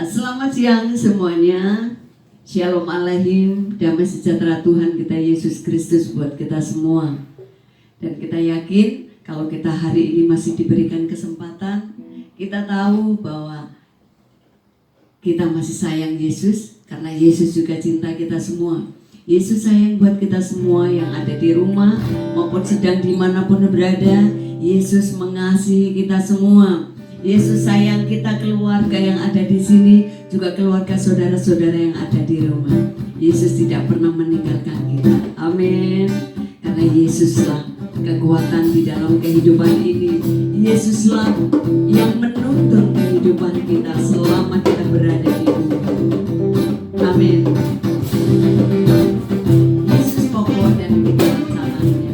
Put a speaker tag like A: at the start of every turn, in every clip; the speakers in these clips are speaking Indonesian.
A: Selamat siang semuanya. Shalom Aleichem, damai sejahtera Tuhan kita Yesus Kristus buat kita semua. Dan kita yakin kalau kita hari ini masih diberikan kesempatan, kita tahu bahwa kita masih sayang Yesus, karena Yesus juga cinta kita semua. Yesus sayang buat kita semua yang ada di rumah maupun sedang dimanapun berada. Yesus mengasihi kita semua. Yesus sayang kita keluarga yang ada di sini, juga keluarga saudara-saudara yang ada di rumah. Yesus tidak pernah meninggalkan kita. Amin. Karena Yesuslah kekuatan di dalam kehidupan ini. Yesuslah yang menuntun kehidupan kita selama kita berada di bumi. Amin. Yesus pokok dan kita rencananya.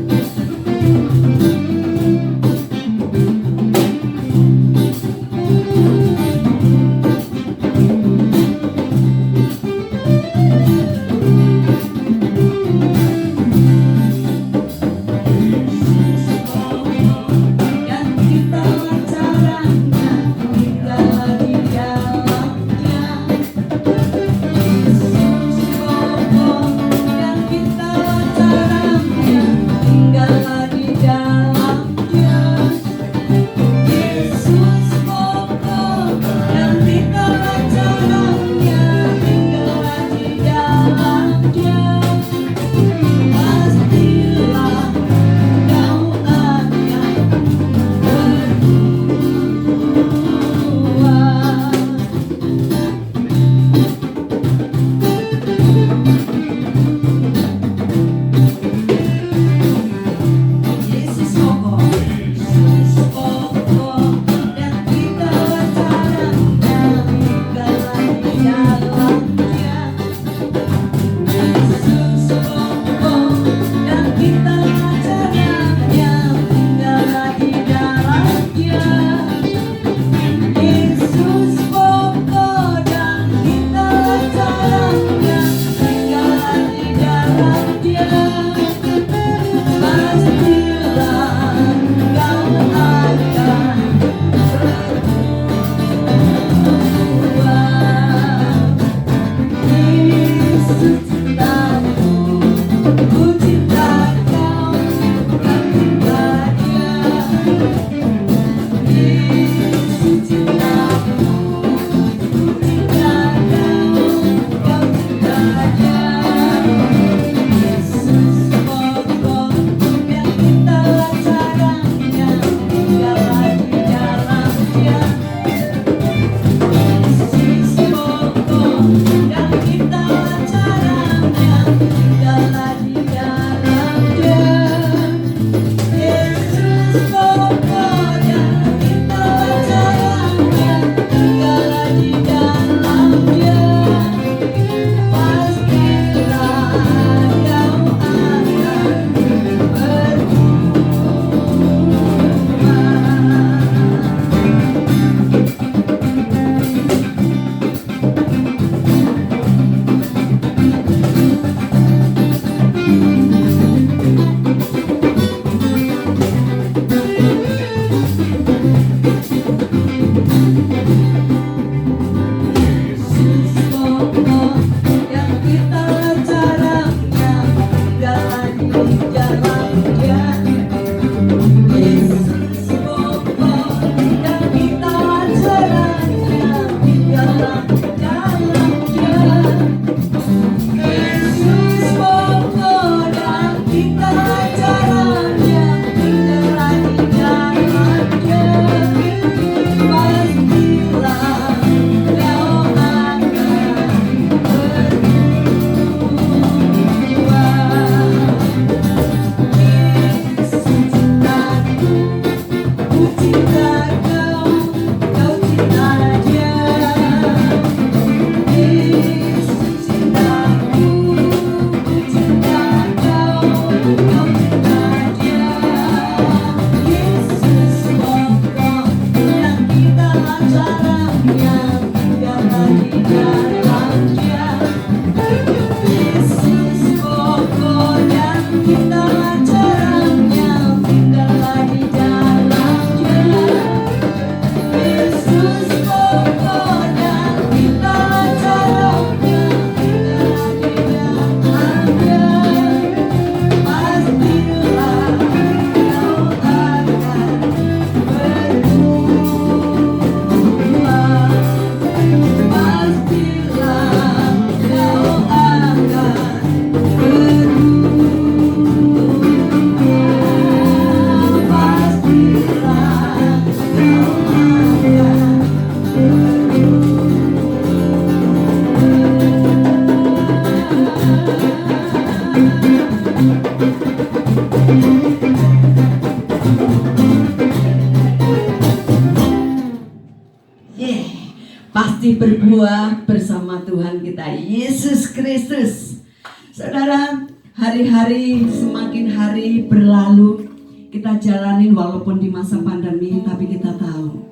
A: pasti berbuah bersama Tuhan kita Yesus Kristus. Saudara, hari-hari semakin hari berlalu, kita jalanin walaupun di masa pandemi, tapi kita tahu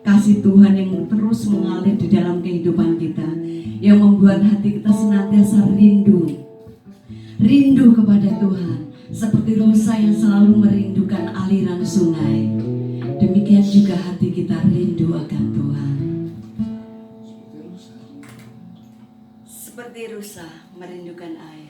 A: kasih Tuhan yang terus mengalir di dalam kehidupan kita, yang membuat hati kita senantiasa rindu kepada Tuhan, seperti Rosa yang selalu merindukan aliran sungai. Demikian juga hati kita rindu akan Tuhan, seperti Rosa merindukan air.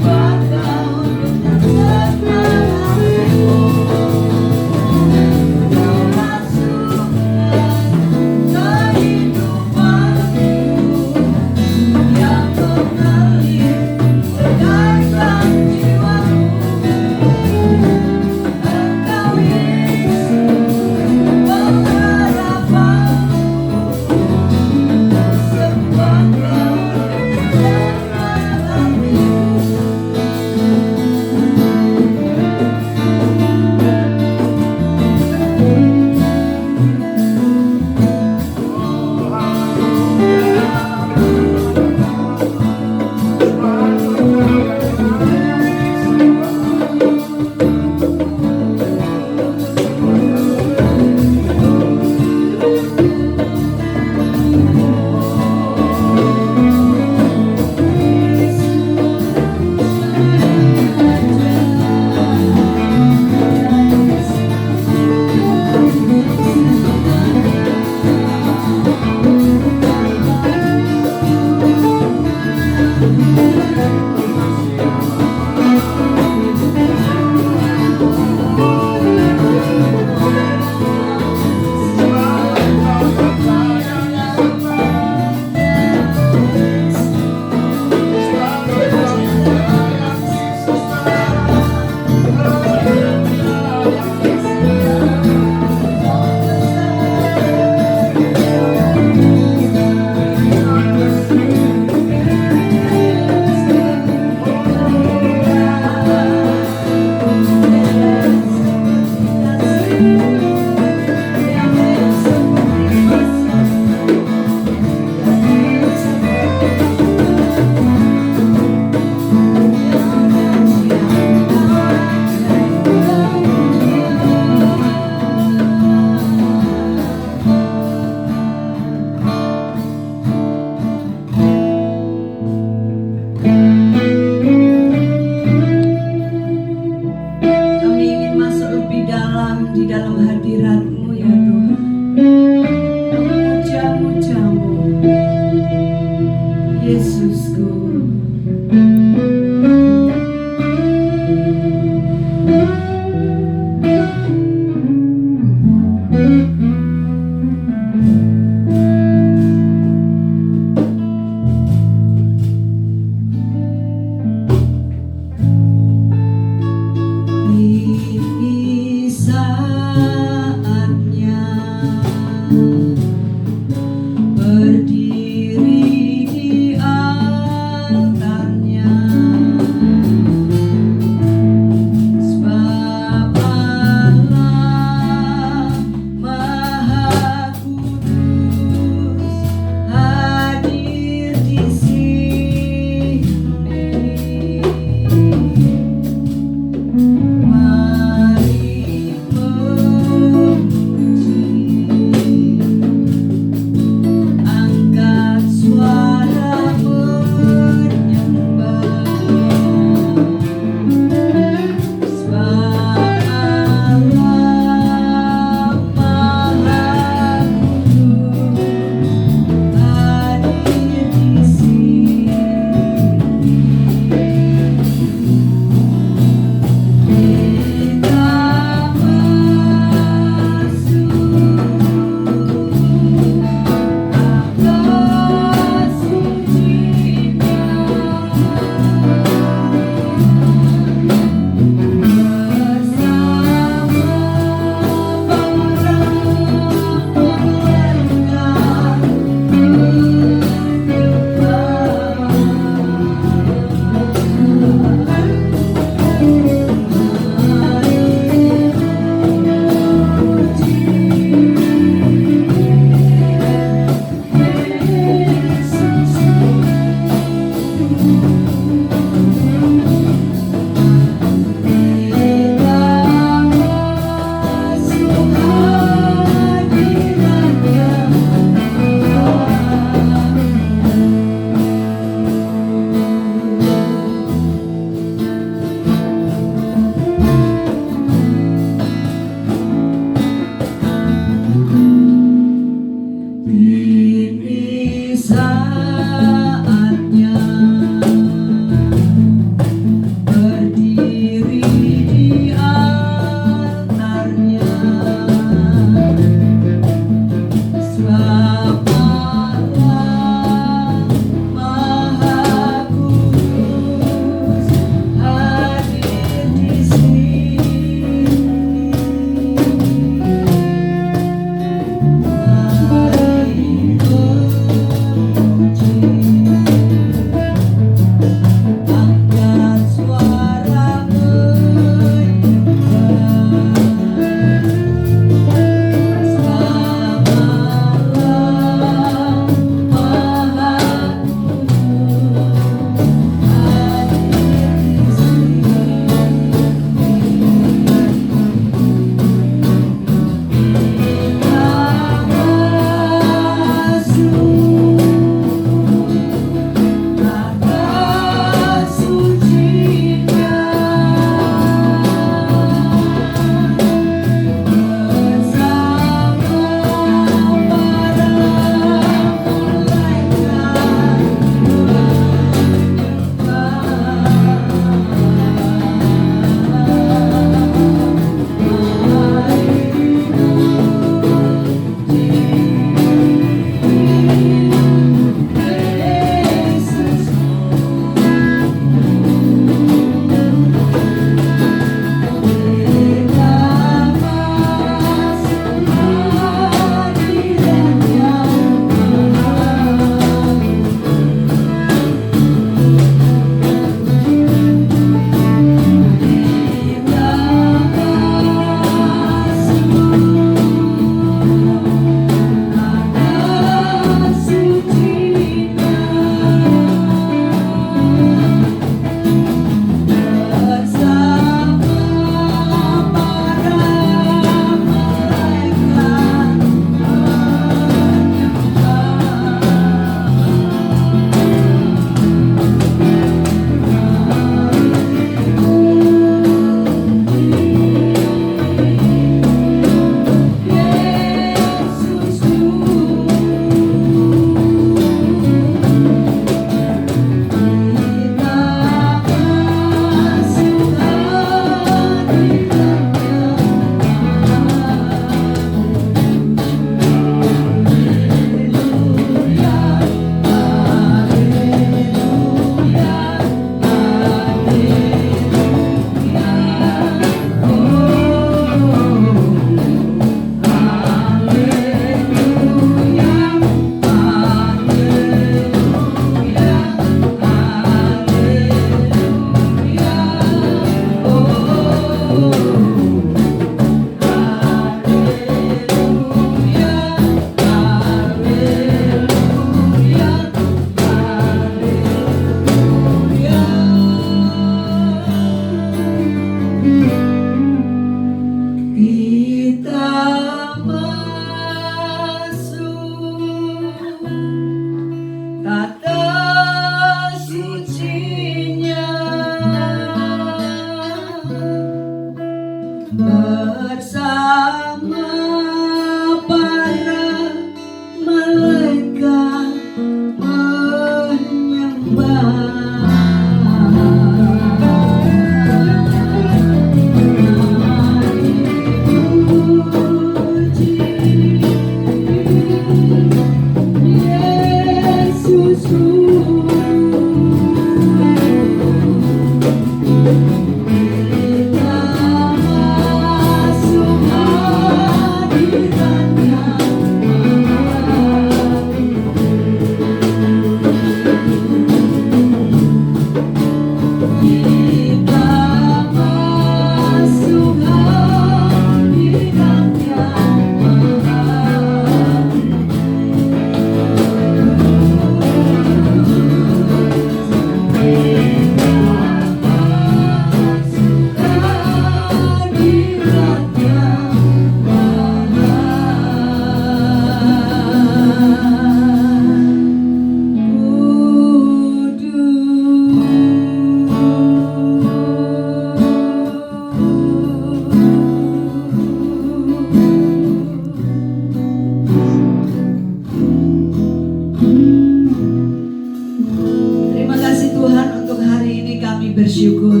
A: bersyukur.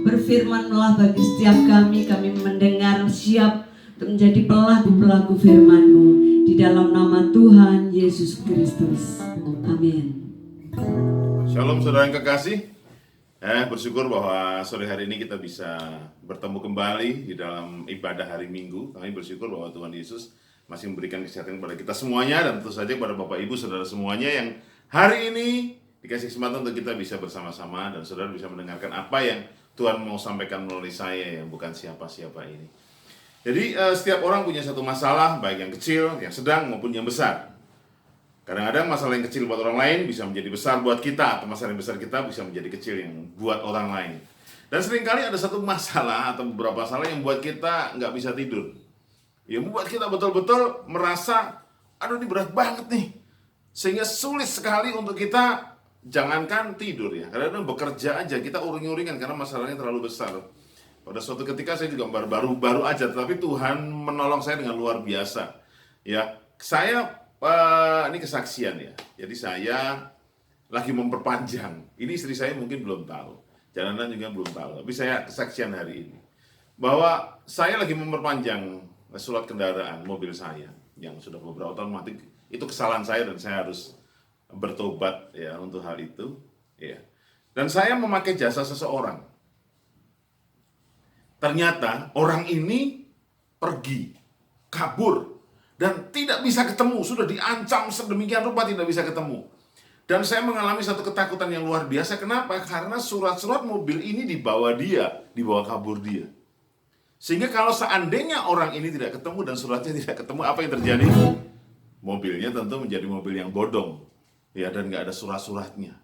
A: Berfirmanlah bagi setiap kami mendengar siap untuk menjadi pelaku-pelaku firman-Mu. Di dalam nama Tuhan Yesus Kristus. Amin.
B: Shalom saudara yang kekasih. Bersyukur bahwa sore hari ini kita bisa bertemu kembali di dalam ibadah hari Minggu. Kami bersyukur bahwa Tuhan Yesus masih memberikan kesehatan kepada kita semuanya, dan tentu saja kepada Bapak Ibu Saudara semuanya yang hari ini dikasih kesempatan untuk kita bisa bersama-sama, dan saudara bisa mendengarkan apa yang Tuhan mau sampaikan melalui saya yang bukan siapa-siapa ini. Jadi setiap orang punya satu masalah, baik yang kecil, yang sedang maupun yang besar. Kadang-kadang masalah yang kecil buat orang lain bisa menjadi besar buat kita, atau masalah yang besar kita bisa menjadi kecil yang buat orang lain. Dan seringkali ada satu masalah atau beberapa masalah yang buat kita nggak bisa tidur. Yang membuat kita betul-betul merasa, aduh ini berat banget nih. Sehingga sulit sekali untuk kita, jangankan tidur ya. Kadang-kadang bekerja aja, kita uring-uringan karena masalahnya terlalu besar. Pada suatu ketika saya juga baru aja, tetapi Tuhan menolong saya dengan luar biasa. Ya, saya ini kesaksian ya. Jadi saya lagi memperpanjang. Ini istri saya mungkin belum tahu. Jalanan juga belum tahu. Tapi saya kesaksian hari ini. Bahwa saya lagi memperpanjang surat kendaraan mobil saya. Yang sudah beberapa tahun mati. Itu kesalahan saya dan saya harus bertobat ya untuk hal itu. Ya. Dan saya memakai jasa seseorang. Ternyata orang ini pergi, kabur. Dan tidak bisa ketemu, sudah diancam sedemikian rupa tidak bisa ketemu. Dan saya mengalami satu ketakutan yang luar biasa. Kenapa? Karena surat-surat mobil ini dibawa kabur dia. Sehingga kalau seandainya orang ini tidak ketemu dan suratnya tidak ketemu, apa yang terjadi? Mobilnya tentu menjadi mobil yang bodong. Ya, dan nggak ada surat-suratnya.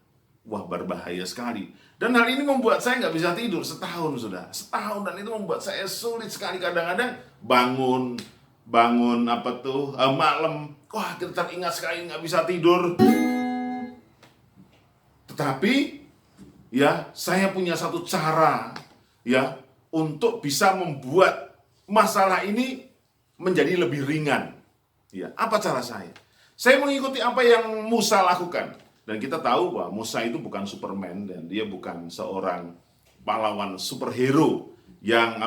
B: Wah, berbahaya sekali. Dan hal ini membuat saya nggak bisa tidur setahun sudah. Setahun, dan itu membuat saya sulit sekali. Kadang-kadang bangun malam, wah kita teringat sekali nggak bisa tidur. Tetapi ya saya punya satu cara ya untuk bisa membuat masalah ini menjadi lebih ringan. Ya, apa cara saya? Saya mengikuti apa yang Musa lakukan. Dan kita tahu bahwa Musa itu bukan Superman, dan dia bukan seorang pahlawan superhero yang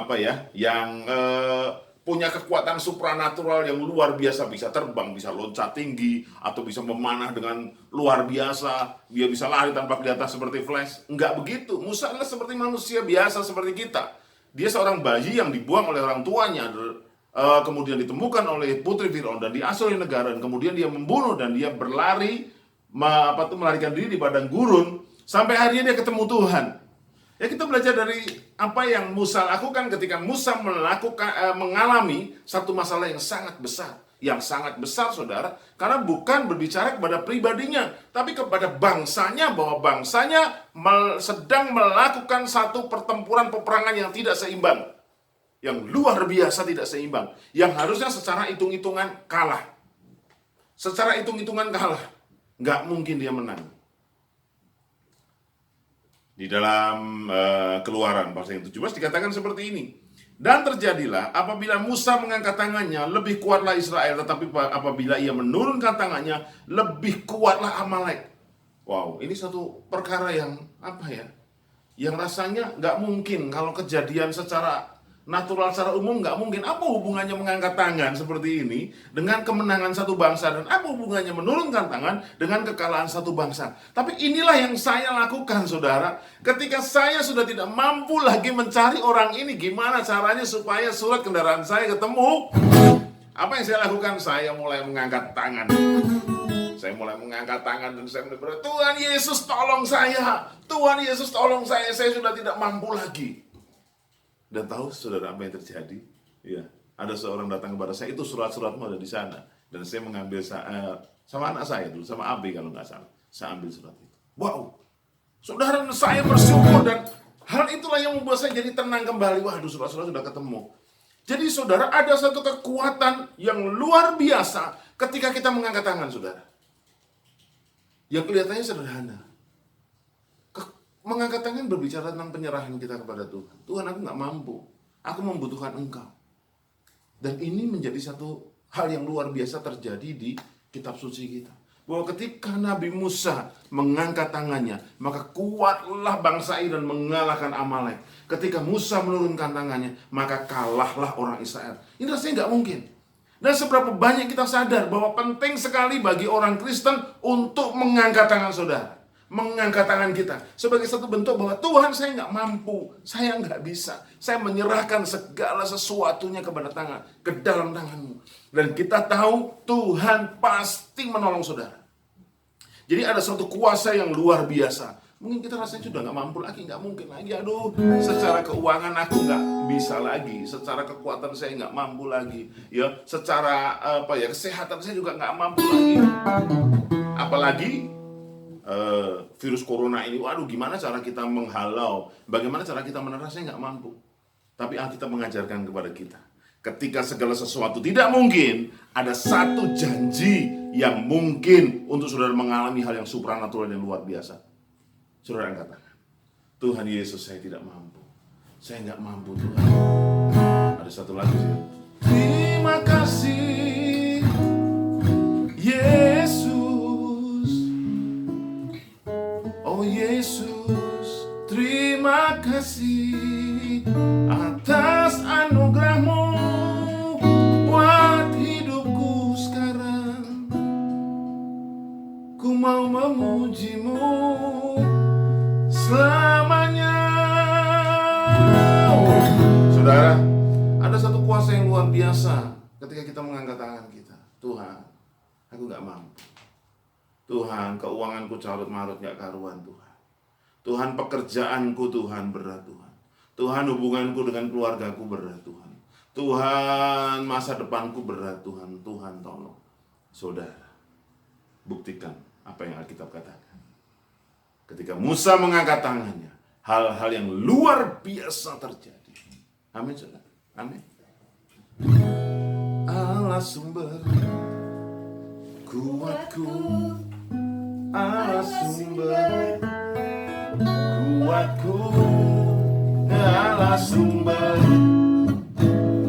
B: punya kekuatan supranatural yang luar biasa, bisa terbang, bisa loncat tinggi, atau bisa memanah dengan luar biasa, dia bisa lari tanpa kelihatan seperti Flash. Enggak begitu. Musa adalah seperti manusia biasa seperti kita. Dia seorang bayi yang dibuang oleh orang tuanya, kemudian ditemukan oleh putri Firaun dan diasuh oleh negara, dan kemudian dia membunuh dan dia berlari, melarikan diri di padang gurun sampai akhirnya dia ketemu Tuhan. Ya, kita belajar dari apa yang Musa lakukan ketika Musa mengalami satu masalah yang sangat besar, saudara, karena bukan berbicara kepada pribadinya, tapi kepada bangsanya, bahwa bangsanya sedang melakukan satu pertempuran peperangan yang tidak seimbang, yang luar biasa tidak seimbang, yang harusnya secara hitung-hitungan kalah, nggak mungkin dia menang. Di dalam Keluaran pasal yang 17 dikatakan seperti ini. Dan terjadilah apabila Musa mengangkat tangannya, lebih kuatlah Israel, tetapi apabila ia menurunkan tangannya, lebih kuatlah Amalek. Wow, ini satu perkara yang yang rasanya nggak mungkin. Kalau kejadian secara natural, secara umum nggak mungkin. Apa hubungannya mengangkat tangan seperti ini dengan kemenangan satu bangsa, dan apa hubungannya menurunkan tangan dengan kekalahan satu bangsa? Tapi inilah yang saya lakukan, saudara. Ketika saya sudah tidak mampu lagi mencari orang ini, gimana caranya supaya surat kendaraan saya ketemu? Apa yang saya lakukan? Saya mulai mengangkat tangan. Dan saya berkata, Tuhan Yesus tolong saya. Tuhan Yesus tolong saya sudah tidak mampu lagi. Dan tahu saudara apa yang terjadi? Ya, ada seorang datang kepada saya, itu surat-suratmu ada di sana. Dan saya mengambil sama anak saya dulu, sama Abi kalau nggak salah. Saya ambil surat itu. Wow, saudara, saya bersyukur, dan hal itulah yang membuat saya jadi tenang kembali. Waduh, surat-surat sudah ketemu. Jadi saudara, ada satu kekuatan yang luar biasa ketika kita mengangkat tangan, saudara. Yang kelihatannya sederhana. Mengangkat tangan berbicara tentang penyerahan kita kepada Tuhan. Tuhan, aku nggak mampu. Aku membutuhkan Engkau. Dan ini menjadi satu hal yang luar biasa terjadi di kitab suci kita. bahwa ketika Nabi Musa mengangkat tangannya, maka kuatlah bangsa Israel dan mengalahkan Amalek. Ketika Musa menurunkan tangannya, maka kalahlah orang Israel. Ini rasanya nggak mungkin. Dan seberapa banyak kita sadar bahwa penting sekali bagi orang Kristen untuk mengangkat tangan saudara, mengangkat tangan kita sebagai satu bentuk bahwa Tuhan, saya nggak mampu, saya nggak bisa, saya menyerahkan segala sesuatunya ke dalam tanganmu. Dan kita tahu Tuhan pasti menolong saudara. Jadi ada suatu kuasa yang luar biasa. Mungkin kita rasanya sudah nggak mampu lagi, nggak mungkin lagi. Aduh, secara keuangan aku nggak bisa lagi, secara kekuatan saya nggak mampu lagi, ya. Secara kesehatan saya juga nggak mampu lagi. Apalagi virus corona ini, waduh, gimana cara kita menghalau? Bagaimana cara kita menerah? Saya nggak mampu. Tapi Alkitab mengajarkan kepada kita, ketika segala sesuatu tidak mungkin, ada satu janji yang mungkin untuk saudara mengalami hal yang supranatural dan luar biasa. Saudara angkat tangan. Tuhan Yesus, saya tidak mampu. Saya nggak mampu, Tuhan. Ada satu lagi sih. Terima kasih, Yesus. Oh Yesus, terima kasih atas anugerah-Mu buat hidupku sekarang. Ku mau memuji-Mu selamanya. Saudara, ada satu kuasa yang luar biasa ketika kita mengangkat tangan kita. Tuhan, aku gak mampu. Tuhan, keuanganku carut-marut gak karuan, Tuhan. Tuhan, pekerjaanku, Tuhan, berat, Tuhan. Tuhan, hubunganku dengan keluargaku berat, Tuhan. Tuhan, masa depanku berat, Tuhan. Tuhan, tolong. Saudara, buktikan apa yang Alkitab katakan. Ketika Musa mengangkat tangannya, hal-hal yang luar biasa terjadi. Amin, saudara. Amin. Allah sumber kuatku, Allah sumber kuatku, Allah sumber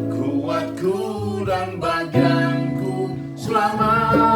B: kuatku dan bagianku selamanya.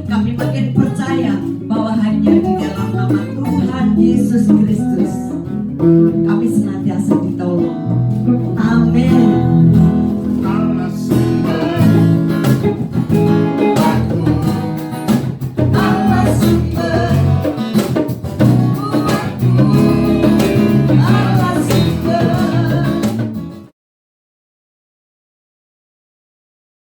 B: Kami makin percaya bahwa hanya di dalam nama Tuhan Yesus Kristus